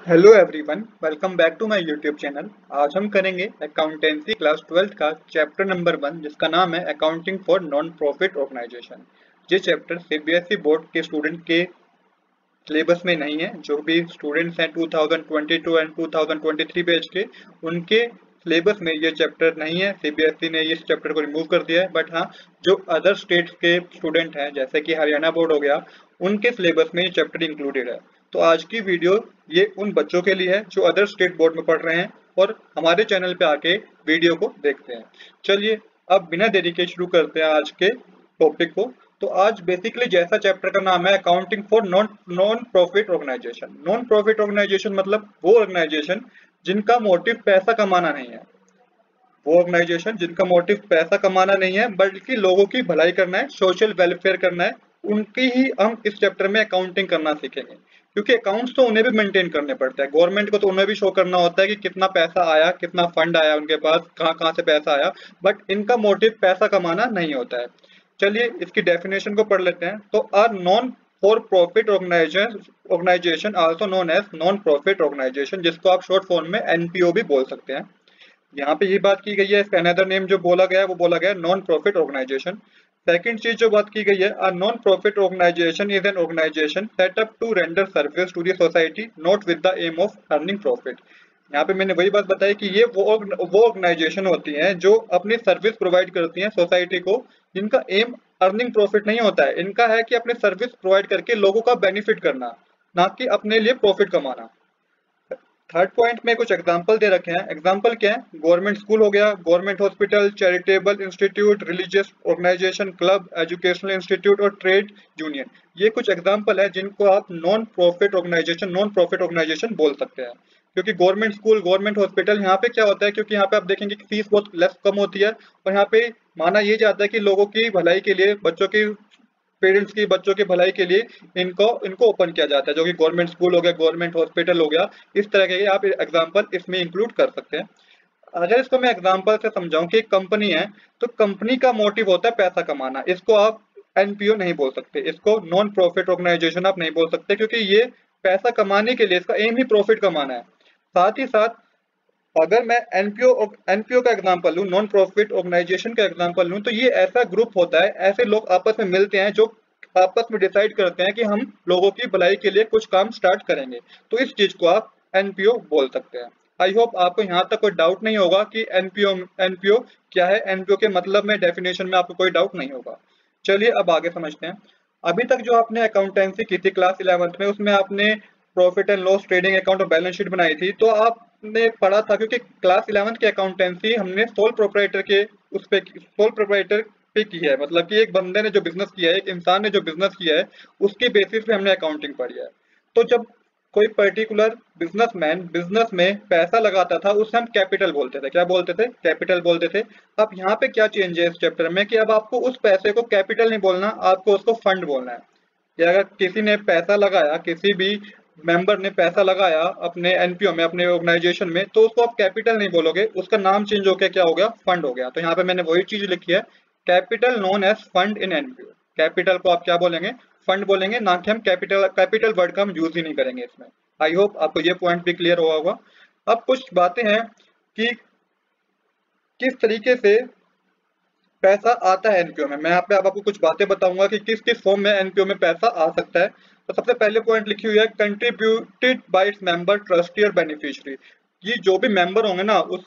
Hello everyone, welcome back to my YouTube channel. आज हम करेंगे अकाउंटेंसी क्लास 12 का चैप्टर नंबर 1 जिसका नाम है accounting for non profit organisation. ये चैप्टर सीबीएसई बोर्ड के स्टूडेंट के सिलेबस में नहीं है। जो भी स्टूडेंट्स हैं 2022 एंड 2023 बैच के, उनके सिलेबस में ये चैप्टर नहीं है। सीबीएसई ने इस चैप्टर को रिमूव कर दिया है। बट हाँ, जो अदर स्टेट्स के स्टूडेंट हैं जैसे कि हरियाणा बोर्ड हो गया, उनके सिलेबस में ये चैप्टर इंक्लूडेड है। तो आज की वीडियो ये उन बच्चों के लिए है जो अदर स्टेट बोर्ड में पढ़ रहे हैं और हमारे चैनल पे आके वीडियो को देखते हैं। चलिए अब बिना देरी के शुरू करते हैं आज के टॉपिक को। तो आज बेसिकली जैसा चैप्टर का नाम है accounting for non non profit organisation. Non profit organisation मतलब वो ऑर्गेनाइजेशन जिनका मोटिव पैसा कमाना नहीं है। वो ऑर्गेनाइजेशन जिनका मोटिव पैसा कमाना नहीं है बल्कि लोगों की भलाई करना है, सोशल वेलफेयर करना है, उनकी ही हम इस चैप्टर में अकाउंटिंग करना सीखेंगे। क्योंकि अकाउंट्स तो उन्हें भी मेंटेन करने पड़ते हैं, गवर्नमेंट को तो उन्हें भी शो करना होता है कि कितना पैसा आया, कितना फंड आया उनके पास, कहाँ कहाँ से पैसा आया। बट इनका मोटिव पैसा कमाना नहीं होता है। चलिए इसकी डेफिनेशन को पढ़ लेते हैं। तो a non for profit organisation also known as non profit organisation, जिसको आप शॉर्ट फॉर्म में एनपीओ भी बोल सकते हैं। यहाँ पे ये बात की गई है, इसका अनदर नेम जो बोला गया है वो बोला गया है नॉन प्रॉफिट ऑर्गेनाइजेशन। सेकंड चीज जो बात की गई है, a non profit organisation is an organisation set up to render service to the society not with the aim of earning profit. यहाँ पे मैंने वही बात बताई कि ये वो ऑर्गेनाइजेशन होती हैं जो अपनी सर्विस प्रोवाइड करती हैं सोसाइटी को, जिनका एम अर्निंग प्रॉफिट नहीं होता है। इनका है कि अपनी सर्विस प्रोवाइड करके लोगों का बेनिफिट करना, ना कि अपने लिए प्रॉफिट कमाना। थर्ड पॉइंट में कुछ एग्जाम्पल दे रखे हैं। एग्जाम्पल क्या है? गवर्नमेंट स्कूल हो गया, government hospital, charitable institute, religious organisation, club, educational institute और ट्रेड यूनियन। ये कुछ एग्जाम्पल है जिनको आप नॉन प्रॉफिट ऑर्गेनाइजेशन बोल सकते हैं। क्योंकि गवर्नमेंट स्कूल, गवर्नमेंट हॉस्पिटल, यहाँ पे क्या होता है, क्योंकि यहाँ पे आप देखेंगे कि फीस बहुत लेस कम होती है और यहाँ पे माना ये जाता है कि लोगों की भलाई के लिए, बच्चों की, पेरेंट्स की बच्चों की भलाई के लिए इनको इनको ओपन किया जाता है, जो कि गवर्नमेंट स्कूल हो गया, गवर्नमेंट हॉस्पिटल हो गया। इस तरह के आप एग्जांपल इसमें इंक्लूड कर सकते हैं। अगर इसको मैं एग्जांपल से समझाऊं कि एक कंपनी है, तो कंपनी का मोटिव होता है पैसा कमाना। इसको आप एनपीओ नहीं बोल सकते, इसको नॉन प्रॉफिट ऑर्गेनाइजेशन आप नहीं बोल सकते, क्योंकि ये पैसा कमाने के लिए इसका एम ही प्रॉफिट कमाना है। साथ ही साथ अगर मैं एनपीओ का एग्जांपल लूं, नॉन प्रॉफिट ऑर्गेनाइजेशन का एग्जांपल लूं, तो ये ऐसा ग्रुप होता है, ऐसे लोग आपस में मिलते हैं जो आपस में डिसाइड करते हैं कि हम लोगों की भलाई के लिए कुछ काम स्टार्ट करेंगे। तो इस चीज को आप एनपीओ बोल सकते हैं। आई होप आपको यहाँ तक कोई डाउट नहीं होगा कि एनपीओ क्या है। एनपीओ के मतलब में, डेफिनेशन में आपको कोई डाउट नहीं होगा। चलिए अब आगे समझते हैं। अभी तक जो आपने अकाउंटेंसी की थी क्लास 11th में, उसमें आपने profit and loss, trading account और बैलेंस शीट बनाई थी। तो आपने पढ़ा था, क्योंकि क्लास 11th की अकाउंटेंसी हमने सोल प्रोप्राइटर पे की है। मतलब कि एक बंदे ने जो बिजनेस किया है, एक इंसान ने जो बिजनेस किया है, उसके बेसिस पे हमने अकाउंटिंग पढ़ी है। तो जब कोई पर्टिकुलर बिजनेसमैन बिजनेस में पैसा लगाता था, उसे हम कैपिटल बोलते थे। क्या बोलते थे? कैपिटल बोलते थे। अब यहाँ पे क्या चेंज है इस चैप्टर में कि अब आपको उस पैसे को कैपिटल नहीं बोलना, आपको उसको फंड बोलना है। कि अगर किसी ने पैसा लगाया, किसी भी मेंबर ने पैसा लगाया अपने एनपीओ में, अपने ऑर्गेनाइजेशन में, तो उसको आप कैपिटल नहीं बोलोगे, उसका नाम चेंज होकर क्या हो गया? फंड हो गया। तो यहाँ पे मैंने वही चीज लिखी है, capital known as fund in NPO. Capital को आप क्या बोलेंगे? फंड बोलेंगे, ना कि हम कैपिटल वर्ड का हम यूज ही नहीं करेंगे इसमें। आई होप आपको ये पॉइंट भी क्लियर हुआ होगा। अब कुछ बातें हैं कि किस तरीके से पैसा आता है एनपीओ में। मैं यहाँ पे अब आपको कुछ बातें बताऊंगा कि किस किस फॉर्म में एनपीओ में पैसा आ सकता है। तो सबसे पहले पॉइंट लिखी हुई है, contributed bye its member, trustee और बेनिफिशियरी। ये जो भी मेंबर होंगे ना, उस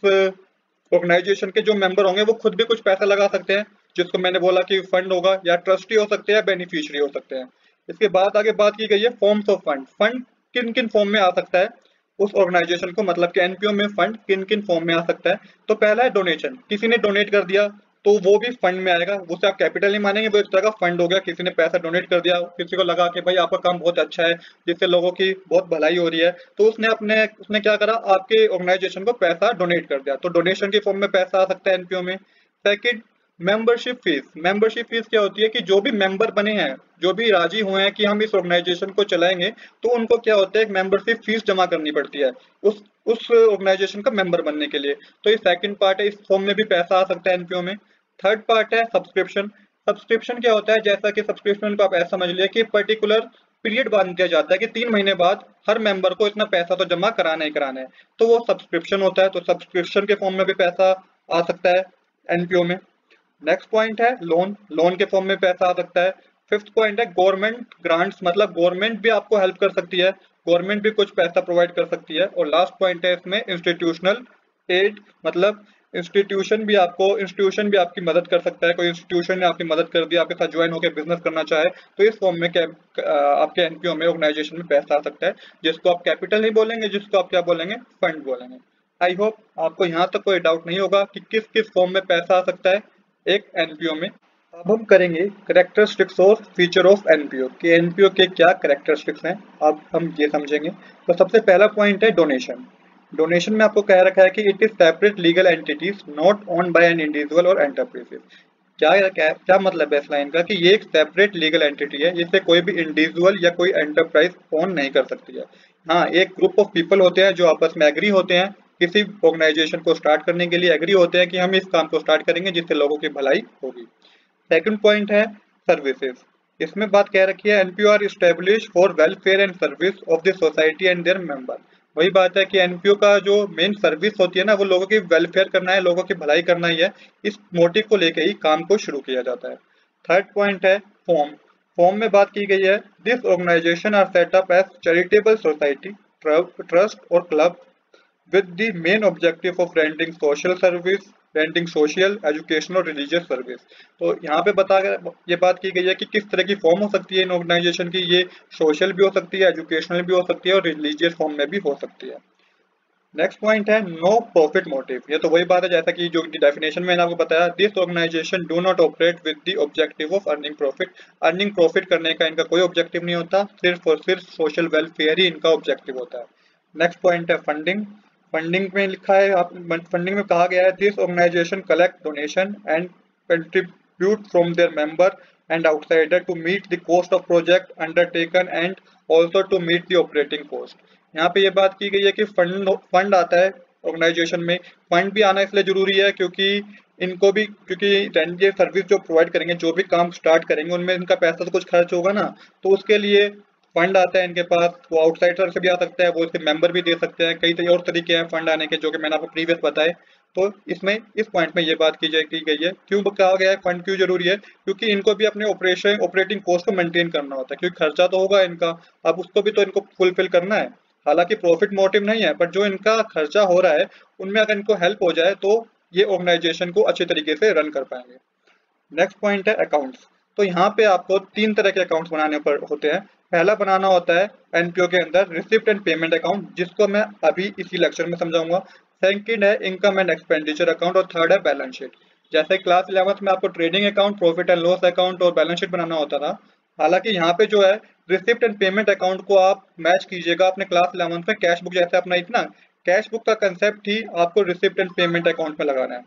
ऑर्गेनाइजेशन के जो मेंबर होंगे, वो खुद भी कुछ पैसा लगा सकते हैं, जिसको मैंने बोला कि फंड होगा, या ट्रस्टी हो सकते हैं, बेनिफिशियरी हो सकते हैं। इसके बाद आगे बात की गई है फॉर्म्स ऑफ फंड। फंड किन किन फॉर्म में आ सकता है उस ऑर्गेनाइजेशन को, मतलब कि एनपीओ में फंड किन किन फॉर्म में आ सकता है। तो पहला है डोनेशन। किसी ने डोनेट कर दिया तो वो भी फंड में आएगा, उसे आप कैपिटल नहीं मानेंगे, वो एक तरह का फंड हो गया। किसी ने पैसा डोनेट कर दिया, किसी को लगा कि भाई आपका काम बहुत अच्छा है, जिससे लोगों की बहुत भलाई हो रही है, तो उसने क्या करा, आपके ऑर्गेनाइजेशन को पैसा डोनेट कर दिया। तो डोनेशन के फॉर्म में पैसा आ सकता है एनपीओ में। Second, membership fees. Membership fees क्या होती है कि जो भी मेंबर बने हैं, जो भी राजी हुए हैं कि हम इस ऑर्गेनाइजेशन को चलाएंगे, तो उनको क्या होता है, एक मेंबरशिप फीस जमा करनी पड़ती है उस ऑर्गेनाइजेशन का मेंबर बनने के लिए। तो ये सेकंड पार्ट है, इस फॉर्म में भी पैसा आ सकता है एनपीओ में। थर्ड पार्ट है सब्सक्रिप्शन। सब्सक्रिप्शन क्या होता है? जैसा कि सब्सक्रिप्शन को आप ऐसा समझ लिया कि पर्टिकुलर पीरियड बांध दिया जाता है कि 3 महीने बाद हर मेंबर को इतना पैसा तो जमा कराना ही कराना है, तो वो सब्सक्रिप्शन होता है, तो सब्सक्रिप्शन के फॉर्म में भी पैसा आ सकता है एनपीओ में। नेक्स्ट पॉइंट है लोन, लोन के फॉर्म में पैसा आ सकता है। फिफ्थ पॉइंट है गवर्नमेंट ग्रांट्स, मतलब गवर्नमेंट भी आपको हेल्प कर सकती है, गवर्नमेंट भी कुछ पैसा प्रोवाइड कर सकती है। और लास्ट पॉइंट है इसमें इंस्टीट्यूशनल एड, मतलब इंस्टीट्यूशन भी आपकी मदद कर सकता है। कोई इंस्टीट्यूशन ने आपकी मदद कर दी, आपके साथ ज्वाइन होकर बिजनेस करना चाहे, तो इस फॉर्म में आपके एनपीओ में, ऑर्गेनाइजेशन में पैसा आ सकता है, जिसको आप कैपिटल नहीं बोलेंगे, जिसको आप क्या बोलेंगे, फंड बोलेंगे। आई होप आपको यहाँ तक कोई डाउट नहीं होगा कि किस किस फॉर्म में पैसा आ सकता है एक एनपीओ में। अब हम करेंगे करेक्टरिस्टिक्स और फीचर ऑफ एनपीओ कि एनपीओ के क्या करेक्टरिस्टिक्स हैं, अब हम ये समझेंगे। तो सबसे पहला पॉइंट है डोनेशन। डोनेशन में आपको कह रखा है कि it is separate legal entities not owned by an individual और एंटरप्राइजेस। क्या मतलब है इस लाइन का कि ये एक सेपरेट लीगल एंटिटी है, जिसे कोई भी इंडिविजुअल या कोई एंटरप्राइज ओन नहीं कर सकती है। हाँ, एक ग्रुप ऑफ पीपल होते हैं जो आपस में एग्री होते हैं, किसी ऑर्गेनाइजेशन को स्टार्ट करने के लिए एग्री होते हैं कि हम इस काम को स्टार्ट करेंगे जिससे लोगों की भलाई होगी। सेकंड पॉइंट है सर्विसेज। इसमें बात कह रखी है NPO are establish for welfare and service of the society and their member. वही बात है कि एनपीओ का जो मेन सर्विस होती है ना, वो लोगों की वेलफेयर करना है, लोगों की भलाई करना ही है। इस मोटिव को लेकर ही काम को शुरू किया जाता है। थर्ड पॉइंट है फॉर्म। फॉर्म में बात की गई है this organisation are set up as charitable society, trust और club with the main objective of rendering social service, rendering social, educational और religious service। तो यहाँ पे ये बात की गई है कि किस तरह की फॉर्म हो सकती है इन ऑर्गेनाइजेशन की। ये सोशल भी हो सकती है, एजुकेशनल भी हो सकती है और रिलीजियस फॉर्म में भी हो सकती है। नेक्स्ट पॉइंट है नो प्रॉफिट मोटिव। ये तो वही बात है जैसा कि जो डेफिनेशन मैंने आपको बताया, this organisation do not operate with the objective of earning profit. Earning profit करने का इनका कोई ऑब्जेक्टिव नहीं होता, सिर्फ और सिर्फ सोशल वेलफेयर ही इनका ऑब्जेक्टिव होता है। नेक्स्ट पॉइंट है फंडिंग। फंडिंग में लिखा है फंडिंग में कहा गया है this organisation collect donation and contribute from their member and outsider to meet the cost of project undertaken and also to meet the operating cost. यहाँ पे ये बात की गई है कि फंड आता है ऑर्गेनाइजेशन में। फंड भी आना इसलिए जरूरी है क्योंकि इनको भी, क्योंकि ये सर्विस जो प्रोवाइड करेंगे, जो भी काम स्टार्ट करेंगे, उनमें इनका पैसा तो कुछ खर्च होगा ना, तो उसके लिए फंड आता है इनके पास। वो आउटसाइडर से भी आ सकता है, वो इसके मेंबर भी दे सकते हैं, कई और तरीके हैं फंड आने के जो कि मैंने आपको प्रीवियस बताए। तो इसमें इस पॉइंट में ये बात की गई है, क्यों कहा गया है फंड क्यों जरूरी है, क्योंकि इनको भी अपने ऑपरेटिंग कॉस्ट को मेंटेन करना होता है, क्योंकि खर्चा तो होगा इनका, अब उसको भी तो इनको फुलफिल करना है। हालांकि प्रॉफिट मोटिव नहीं है, पर जो इनका खर्चा हो रहा है उनमें अगर इनको हेल्प हो जाए तो ये ऑर्गेनाइजेशन को अच्छे तरीके से रन कर पाएंगे। नेक्स्ट पॉइंट है अकाउंट्स। तो यहाँ पे आपको 3 तरह के अकाउंट्स बनाने पर होते हैं। पहला बनाना होता है एनपीओ के अंदर रिसिप्ट एंड पेमेंट अकाउंट, जिसको मैं अभी इसी लेक्चर में समझाऊंगा। सेकंड है इनकम एंड एक्सपेंडिचर अकाउंट और थर्ड है बैलेंस शीट। जैसे क्लास 11th में आपको trading account, profit and loss account और बैलेंस शीट बनाना होता था। हालांकि यहाँ पे जो है रिसिप्ट एंड पेमेंट अकाउंट को आप मैच कीजिएगा अपने क्लास 11th में कैश बुक जैसे अपना इतना कैश बुक का कंसेप्ट ही आपको रिसिप्ट एंड पेमेंट अकाउंट में लगाना है।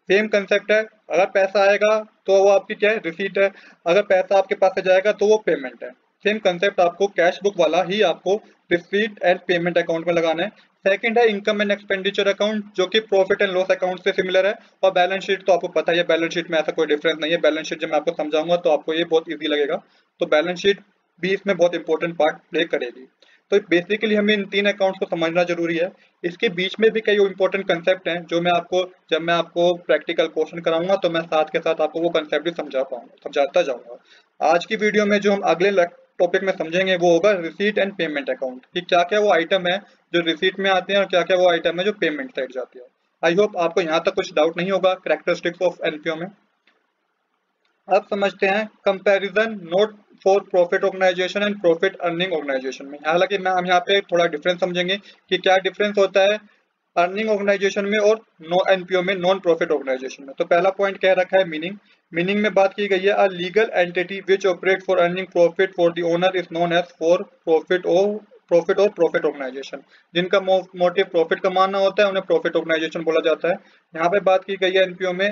सेम कंसेप्ट है, अगर पैसा आएगा तो वो आपकी क्या है, रिसीट है, अगर पैसा आपके पास से जाएगा तो वो पेमेंट है। सेम कंसेप्ट आपको कैश बुक वाला ही आपको रिसीट एंड पेमेंट अकाउंट में लगाना है। सेकंड है इनकम एंड एक्सपेंडिचर अकाउंट, जो कि प्रॉफिट एंड लॉस अकाउंट से सिमिलर है। और बैलेंस शीट तो आपको पता ही है, बैलेंस शीट में ऐसा कोई डिफरेंस नहीं है। बैलेंस शीट जब मैं आपको समझाऊंगा तो आपको ये बहुत ईजी लगेगा। तो बैलेंस शीट भी इसमें बहुत इंपॉर्टेंट पार्ट प्ले करेगी। तो बेसिकली हमें इन 3 अकाउंट्स को समझना जरूरी है। इसके बीच में भी कई इंपॉर्टेंट कंसेप्ट हैं जो जब मैं आपको प्रैक्टिकल क्वेश्चन कराऊंगा तो मैं साथ के साथ आपको वो कंसेप्ट भी समझाता जाऊंगा। आज की वीडियो में जो हम अगले टॉपिक में समझेंगे वो होगा रिसीट एंड पेमेंट अकाउंट, कि क्या क्या वो आइटम है जो रिसीट में आते हैं और क्या क्या वो आइटम है जो पेमेंट साइड जाती है। आई होप आपको यहाँ तक कुछ डाउट नहीं होगा कैरेक्टरिस्टिक्स ऑफ एनपीओ में। अब समझते हैं comparison not for profit organisation and profit earning organisation में। हालांकि हम यहाँ पे थोड़ा डिफरेंस समझेंगे कि क्या डिफरेंस होता है अर्निंग ऑर्गेनाइजेशन में और नो एनपीओ में, नॉन प्रॉफिट ऑर्गेनाइजेशन में। तो पहला पॉइंट कह रखा है मीनिंग। मीनिंग में बात की गई है a legal entity which operate for earning profit for the owner is known as for profit और प्रॉफिट ऑर्गेनाइजेशन। जिनका मोटिव प्रॉफिट कमाना होता है उन्हें प्रॉफिट ऑर्गेनाइजेशन बोला जाता है। यहाँ पे बात की गई है एनपीओ में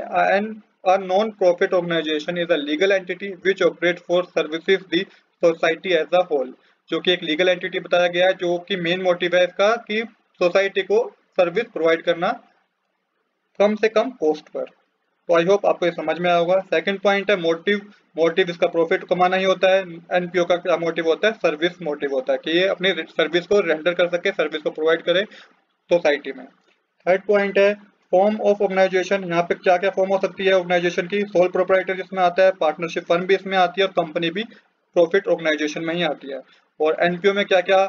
a non-profit organization is a legal entity which operates for services the society as a whole। जो कि एक लीगल एंटिटी बताया गया है, जो कि मेन मोटिव है इसका कि सोसाइटी को सर्विस प्रोवाइड करना कम से कम कॉस्ट पर। तो आई होप आपको ये समझ में आया होगा। सेकंड पॉइंट है मोटिव। मोटिव इसका प्रॉफिट कमाना ही होता है। एनपीओ का क्या मोटिव होता है? सर्विस मोटिव होता है कि ये अपनी सर्विस को रेंडर कर सके, सर्विस को प्रोवाइड करे सोसाइटी में। थर्ड पॉइंट है फॉर्म ऑफ ऑर्गेनाइजेशन। यहाँ पे क्या क्या फॉर्म हो सकती है ऑर्गेनाइजेशन की? सोल प्रोप्राइटर जिसमें आता है, पार्टनरशिप फर्म भी इसमें आती है और कंपनी भी प्रॉफिट ऑर्गेनाइजेशन में ही आती है। और एनपीओ में क्या क्या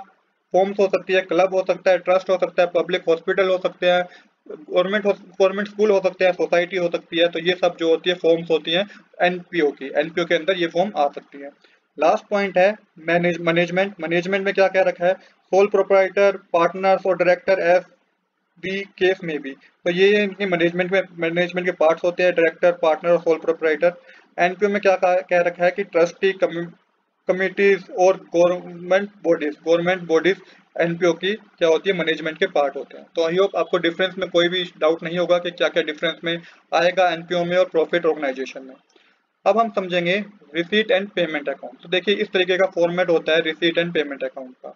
फॉर्म्स हो सकती है? क्लब हो सकता है, ट्रस्ट हो सकता है, पब्लिक हॉस्पिटल हो सकते हैं, गवर्नमेंट स्कूल हो सकते हैं, सोसाइटी हो सकती है। तो ये सब जो होती है फॉर्म्स होती हैं एनपीओ की। एनपीओ के अंदर ये फॉर्म आ सकती है। लास्ट पॉइंट है मैनेजमेंट। मैनेजमेंट में क्या क्या रखा है? सोल प्रोप्राइटर, पार्टनर्स और डायरेक्टर एज दी केस में भी। तो ये इनके मैनेजमेंट के पार्ट्स होते हैं, डायरेक्टर, पार्टनर और सोल प्रोप्राइटर। एनपीओ में क्या कह रखा है कि ट्रस्टी, कमिटीज और गवर्नमेंट बॉडीज एनपीओ की क्या होती है? मैनेजमेंट के पार्ट होते हैं। तो आई होप आपको डिफरेंस में कोई भी डाउट नहीं होगा कि क्या क्या डिफरेंस में आएगा एनपीओ में और प्रॉफिट ऑर्गेनाइजेशन में। अब हम समझेंगे रिसीट एंड पेमेंट अकाउंट। तो देखिए इस तरीके का फॉर्मेट होता है रिसीट एंड पेमेंट अकाउंट का।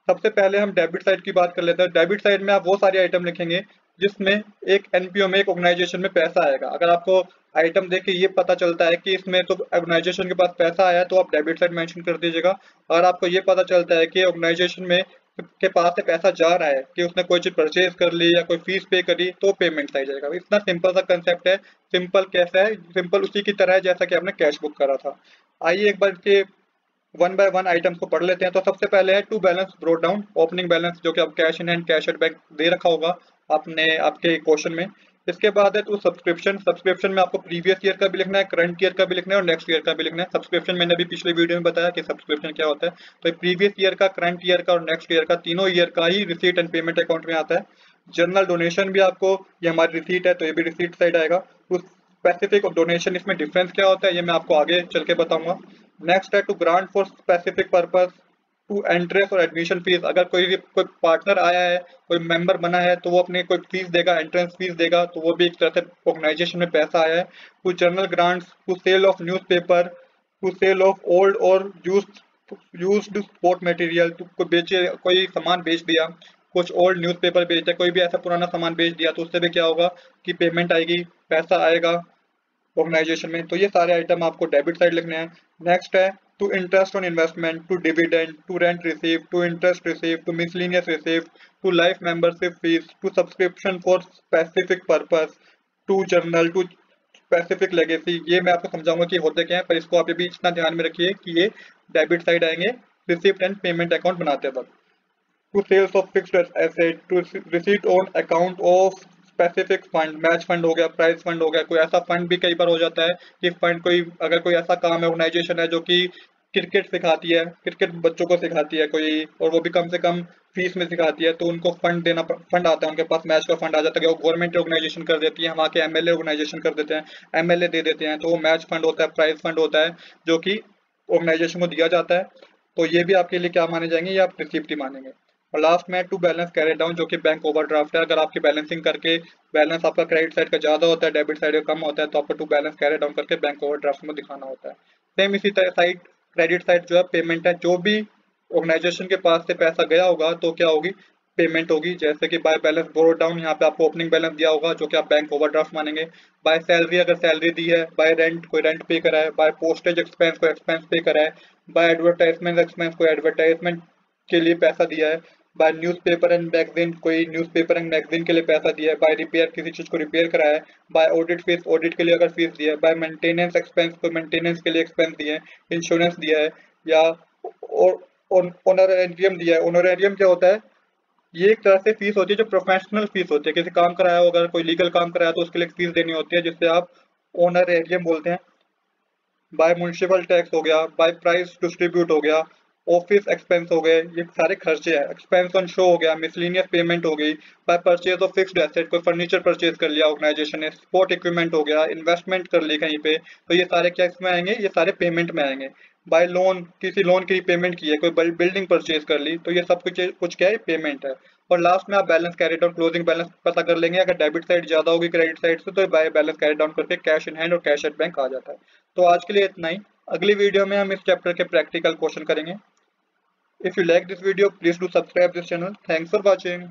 सबसे पहले हम डेबिट साइड की बात कर लेते हैं। डेबिट साइड में आप वो सारे आइटम लिखेंगे जिसमें एक एनपीओ में, एक ऑर्गेनाइजेशन में पैसा आएगा। अगर आपको आइटम देख के ये पता चलता है कि इसमें तो ऑर्गेनाइजेशन के पास पैसा आया तो आप डेबिट साइड मेंशन कर दीजिएगा। अगर आपको ये पता चलता है कि ऑर्गेनाइजेशन में के पास से पैसा जा रहा है, कि उसने कोई चीज परचेज कर ली या कोई फीस पे करी, तो पेमेंट साइड जाएगा। इतना सिंपल सा कंसेप्ट है। सिंपल कैसा है? सिंपल उसी की तरह है जैसा कि आपने कैश बुक करा था। आइए एक बार के वन बाय वन आइटम्स को पढ़ लेते हैं। तो सबसे पहले है to balance brought down. Opening balance जो कि आप cash in hand, cash at bank दे रखा होगा आपने आपके क्वेश्चन में। इसके बाद है टू सब्सक्रिप्शन। सब्सक्रिप्शन में आपको प्रीवियस ईयर का भी लिखना है, करंट ईयर का भी लिखना है और नेक्स्ट ईयर का भी लिखना है। सब्सक्रिप्शन मैंने अभी पिछले वीडियो में बताया कि सब्सक्रिप्शन क्या होता है। तो प्रीवियस ईयर का, करंट ईयर का और नेक्स्ट ईयर का, तीनों ईयर का ही रिसीट एंड पेमेंट अकाउंट में आता है। जनरल डोनेशन भी आपको, ये हमारी रिसीट है तो ये भी रिसीट साइड आएगा। स्पेसिफिक और डोनेशन, इसमें डिफरेंस क्या होता है ये मैं आपको आगे चल के बताऊंगा। नेक्स्ट है to grant for specific purpose, to entrance और एडमिशन फीस। अगर कोई पार्टनर आया है, कोई मेंबर बना है तो वो अपने कोई फीस देगा, एंट्रेंस फीस देगा, तो वो भी एक तरह से ऑर्गेनाइजेशन में पैसा आया है। To general grants, to sale of newspaper, to sale of old और यूज्ड स्पोर्ट मटेरियल। तो कोई बेचे, कोई सामान बेच दिया, कुछ ओल्ड न्यूज़पेपर बेच दिया, कोई भी ऐसा पुराना सामान बेच दिया, तो उससे भी क्या होगा कि पेमेंट आएगी, पैसा आएगा ऑर्गेनाइजेशन में। तो ये सारे आइटम आपको डेबिट साइड लिखने हैं। नेक्स्ट है to interest on investment, to dividend, to rent receive, to interest receive, to miscellaneous receive, to life membership fees, to subscription for specific purpose, to journal, to specific legacy. ये मैं आपको समझाऊंगा कि होते क्या है, पर इसको आप अभी इतना ध्यान में रखिए कि ये डेबिट साइड आएंगे रिसिप्ट एंड पेमेंट अकाउंट बनाते वक्त। To sales of fixed asset, to receipt on account of specific fund. Match fund हो गया, प्राइज फंड हो गया। कोई ऐसा फंड भी कई बार हो जाता है कि फंड, कोई अगर कोई ऐसा काम है, ऑर्गेनाइजेशन है जो कि क्रिकेट सिखाती है, क्रिकेट बच्चों को सिखाती है कोई, और वो भी कम से कम फीस में सिखाती है, तो उनको फंड आता है, उनके पास मैच का फंड आ जाता है, वो गवर्नमेंट ऑर्गेनाइजेशन कर देती है, वहाँ के एमएलए ऑर्गेनाइजेशन कर देते हैं, एमएलए दे देते हैं, तो वो मैच फंड होता है, प्राइज फंड होता है जो कि ऑर्गेनाइजेशन को दिया जाता है। तो ये भी आपके लिए क्या माने जाएंगे? ये आप रिसिप्ट ही मानेंगे। और लास्ट में टू बैलेंस कैरी डाउन, जो कि बैंक ओवरड्राफ्ट है। अगर आपकी बैलेंसिंग करके बैलेंस आपका क्रेडिट साइड का ज्यादा होता है, डेबिट साइड का कम होता है, तो आपको टू बैलेंस कैरी डाउन करके बैंक ओवरड्राफ्ट में दिखाना होता है। सेम इसी तरह साइड क्रेडिट साइड जो है पेमेंट है। जो भी ऑर्गेनाइजेशन के पास से पैसा गया होगा तो क्या होगी? पेमेंट होगी। जैसे कि बाय बैलेंस बोरो डाउन, यहाँ पे आपको ओपनिंग बैलेंस दिया होगा जो कि आप बैंक ओवरड्राफ्ट मानेंगे। बाय सैलरी, अगर सैलरी दी है। बाय रेंट, कोई रेंट पे करा है। बाय पोस्टेज एक्सपेंस, कोई एक्सपेंस पे करा है। बाय एडवर्टाइजमेंट एक्सपेंस, कोई एडवर्टाइजमेंट के लिए पैसा दिया है। बाय न्यूज़पेपर एंड मैगजीन, कोई न्यूज़पेपर एंड मैगजीन के लिए पैसा दिया है। बाय रिपेयर, किसी चीज को रिपेयर कराया है। बाय ऑडिट फीस, ऑडिट के लिए अगर फीस दिया है। बाय मेंटेनेंस एक्सपेंस, कोई मेंटेनेंस के लिए एक्सपेंस दिए हैं, इंश्योरेंस दिया है। या ऑनरेरियम दिया है। ऑनरेरियम क्या होता है? ये एक तरह से फीस होती है जो प्रोफेशनल फीस होती है। किसी काम कराया हो, अगर कोई लीगल काम कराया तो उसके लिए फीस देनी होती है, जिससे आप ऑनरेरियम बोलते हैं। बाय म्युनिसिपल टैक्स हो गया। बाय प्राइस डिस्ट्रीब्यूट हो गया। ऑफिस एक्सपेंस हो गए, ये सारे खर्चे हैं। एक्सपेंस ऑन शो हो गया। मिसलिनियस पेमेंट हो गई। By purchase of fixed asset, कोई फर्नीचर परचेज कर लिया ऑर्गेनाइजेशन ने। स्पोर्ट इक्विपमेंट हो गया, इन्वेस्टमेंट कर ली कहीं पे, तो ये सारे क्या इसमें आएंगे? ये सारे पेमेंट में आएंगे। बाय लोन, किसी लोन की पेमेंट की है, कोई बिल्डिंग परचेज कर ली, तो ये सब कुछ क्या है? पेमेंट है। और लास्ट में आप balance carry down, closing balance पता कर लेंगे। अगर डेबिट साइड ज्यादा होगी क्रेडिट साइड से, तो बाय बैलेंस कैरी डाउन करके कैश इन हैंड और कैश एट बैंक आ जाता है। तो आज के लिए इतना ही। अगली वीडियो में हम इस चैप्टर के प्रैक्टिकल क्वेश्चन करेंगे। If you like this video, please do subscribe this channel. Thanks for watching.